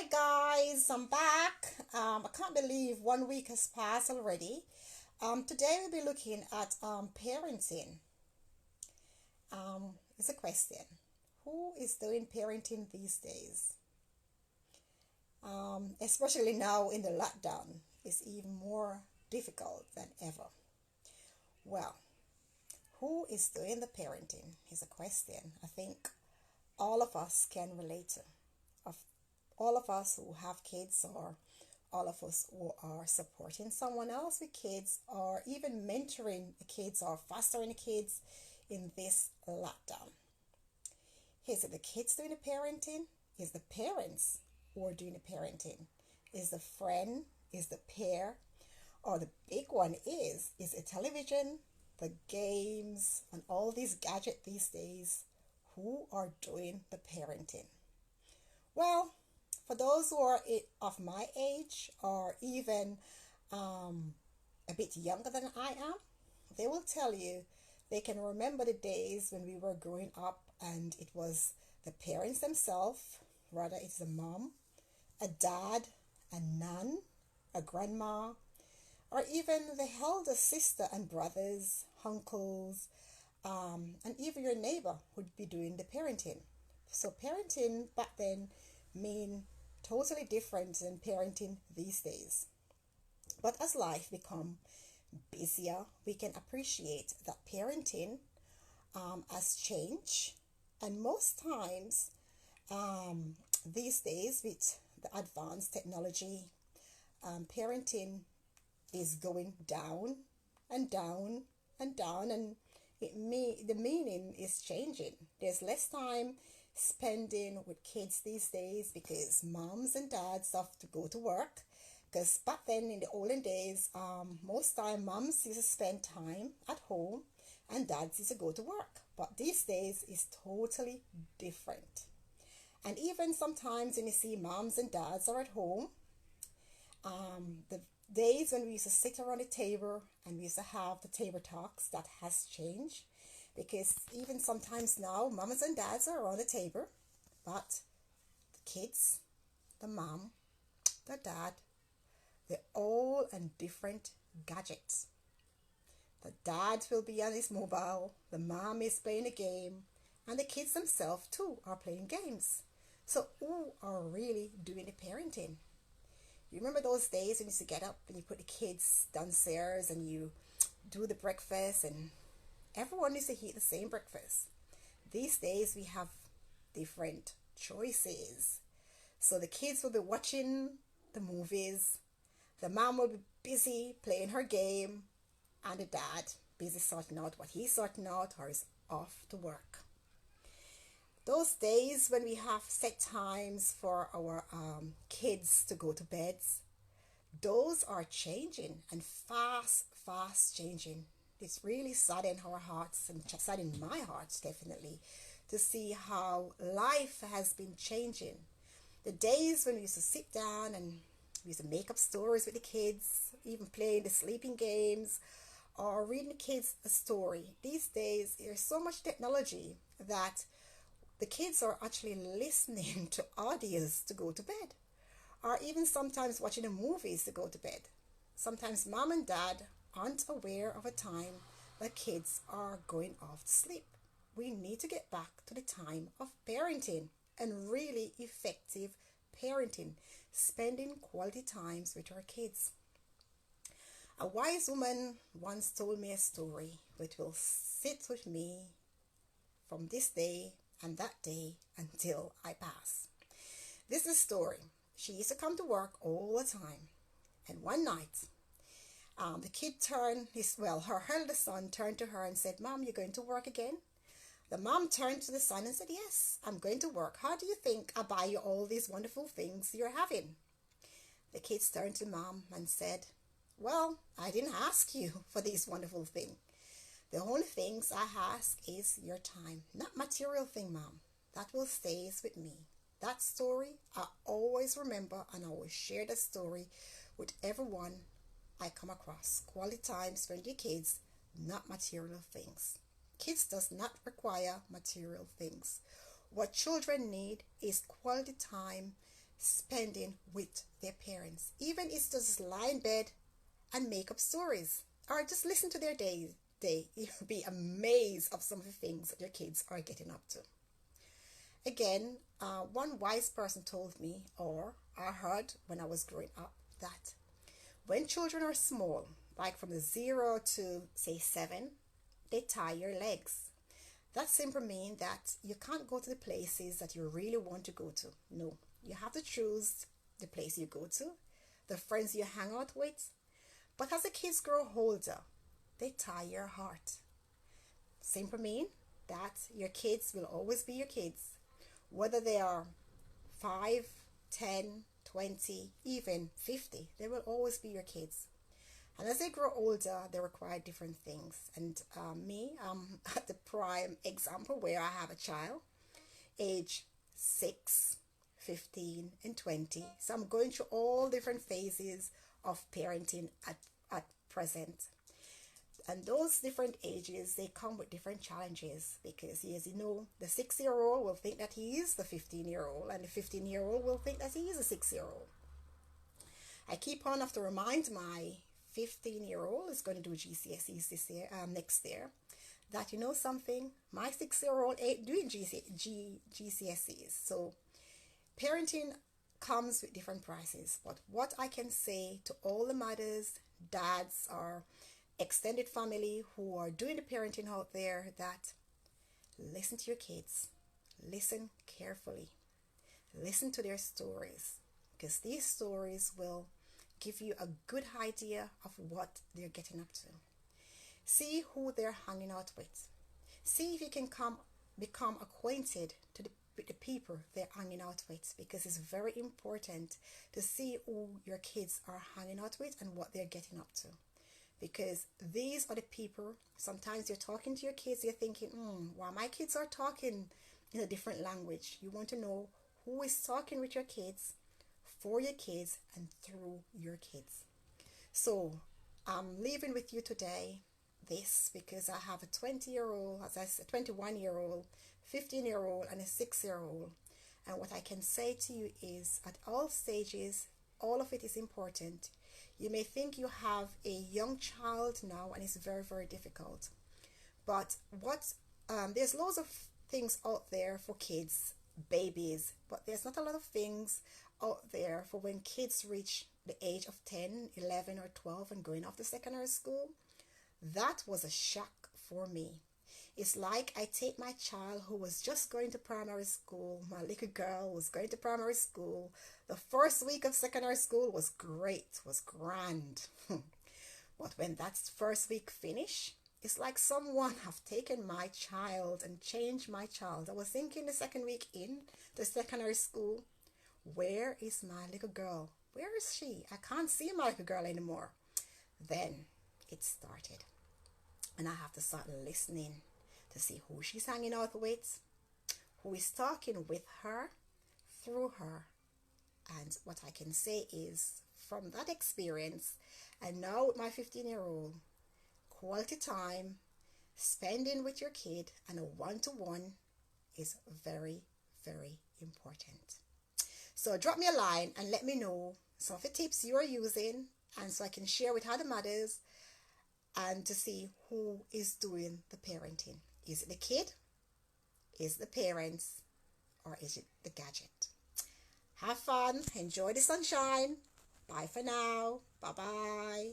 Hi guys, I'm back. I can't believe 1 week has passed already. Today we'll be looking at parenting. It's a question. Who is doing parenting these days? Especially now in the lockdown, it's even more difficult than ever. Well, who is doing the parenting is a question I think all of us can relate to. Of all of us who have kids, or all of us who are supporting someone else with kids, or even mentoring the kids or fostering the kids in this lockdown. Is it the kids doing the parenting? Is the parents who are doing the parenting? Is the friend? Is the peer? Or the big one is it television, the games, and all these gadgets these days? Who are doing the parenting? Well, for those who are of my age, or even um, a bit younger than I am, they will tell you they can remember the days when we were growing up and it was the parents themselves, rather it's a mom, a dad, a nun, a grandma, or even the elder sister and brothers, uncles, and even your neighbor would be doing the parenting. So parenting back then mean totally different than parenting these days. But as life become busier, we can appreciate that parenting has changed, and most times these days with the advanced technology, parenting is going down and down and down, and the meaning is changing. There's less time spending with kids these days because moms and dads have to go to work. Because back then in the olden days, most time moms used to spend time at home and dads used to go to work. But these days is totally different. And even sometimes when you see moms and dads are at home, the days when we used to sit around the table and we used to have the table talks, that has changed, because even sometimes now mamas and dads are around the table, but the kids, the mom, the dad, they're all on different gadgets. The dad will be on his mobile, the mom is playing a game, and the kids themselves too are playing games. So who are really doing the parenting? You remember those days when you used to get up and you put the kids downstairs and you do the breakfast, and everyone used to eat the same breakfast. These days we have different choices. So the kids will be watching the movies, the mom will be busy playing her game, and the dad busy sorting out what he's sorting out or is off to work. Those days when we have set times for our kids to go to bed, those are changing, and fast, fast changing. It's really saddened our hearts and saddened my heart definitely to see how life has been changing. The days when we used to sit down and we used to make up stories with the kids, even playing the sleeping games or reading the kids a story. These days there's so much technology that the kids are actually listening to audios to go to bed, or even sometimes watching the movies to go to bed. Sometimes mom and dad aren't aware of a time that kids are going off to sleep. We need to get back to the time of parenting, and really effective parenting, spending quality times with our kids. A wise woman once told me a story which will sit with me from this day and that day until I pass. This is a story. She used to come to work all the time, and one night, the kid turned her eldest son turned to her and said, "Mom, you're going to work again?" The mom turned to the son and said, "Yes, I'm going to work. How do you think I buy you all these wonderful things you're having?" The kids turned to mom and said, "Well, I didn't ask you for these wonderful things. The only things I ask is your time, not material thing, mom. That will stays with me." That story I always remember, and I always share that story with everyone I come across. Quality time spent with your kids, not material things. Kids does not require material things. What children need is quality time spending with their parents. Even it's just lie in bed and make up stories or just listen to their day. You'll be amazed of some of the things that your kids are getting up to. Again, one wise person told me, or I heard when I was growing up, that when children are small, like from the 0 to say 7, they tie your legs. That simply means that you can't go to the places that you really want to go to. No, you have to choose the place you go to, the friends you hang out with. But as the kids grow older, they tie your heart. Simply mean that your kids will always be your kids, whether they are 5, 10, 20, even 50, they will always be your kids. And as they grow older, they require different things. And me, I'm at the prime example where I have a child, age 6, 15, and 20. So I'm going through all different phases of parenting at present. And those different ages, they come with different challenges because, as you know, the 6-year-old will think that he is the 15-year-old, and the 15-year-old will think that he is a 6-year-old. I keep on have to remind my 15-year-old is going to do GCSEs this year, next year, that you know something, my 6-year-old ain't doing GCSEs. So parenting comes with different prices. But what I can say to all the mothers, dads, or extended family who are doing the parenting out there, that listen to your kids, listen carefully, listen to their stories, because these stories will give you a good idea of what they're getting up to. See who they're hanging out with. See if you can become acquainted with the people they're hanging out with, because it's very important to see who your kids are hanging out with and what they're getting up to. Because these are the people, sometimes you're talking to your kids, you're thinking, why my kids are talking in a different language. You want to know who is talking with your kids, for your kids, and through your kids. So I'm leaving with you today this because I have a 20-year-old, as I said, 21-year-old, 15-year-old, and a 6-year-old. And what I can say to you is, at all stages, all of it is important. You may think you have a young child now and it's very, very difficult. But there's loads of things out there for kids, babies, but there's not a lot of things out there for when kids reach the age of 10, 11, or 12 and going off to secondary school. That was a shock for me. It's like I take my child who was just going to primary school, my little girl was going to primary school. The first week of secondary school was great, was grand. But when that first week finished, it's like someone have taken my child and changed my child. I was thinking the second week in the secondary school, where is my little girl? Where is she? I can't see my little girl anymore. Then it started. And I have to start listening to see who she's hanging out with, who is talking with her, through her. And what I can say is, from that experience, and now with my 15-year-old, quality time, spending with your kid, and a one-to-one is very, very important. So drop me a line and let me know some of the tips you are using, and so I can share with other mothers and to see who is doing the parenting. Is it the kid? Is it the parents? Or is it the gadget? Have fun. Enjoy the sunshine. Bye for now. Bye-bye.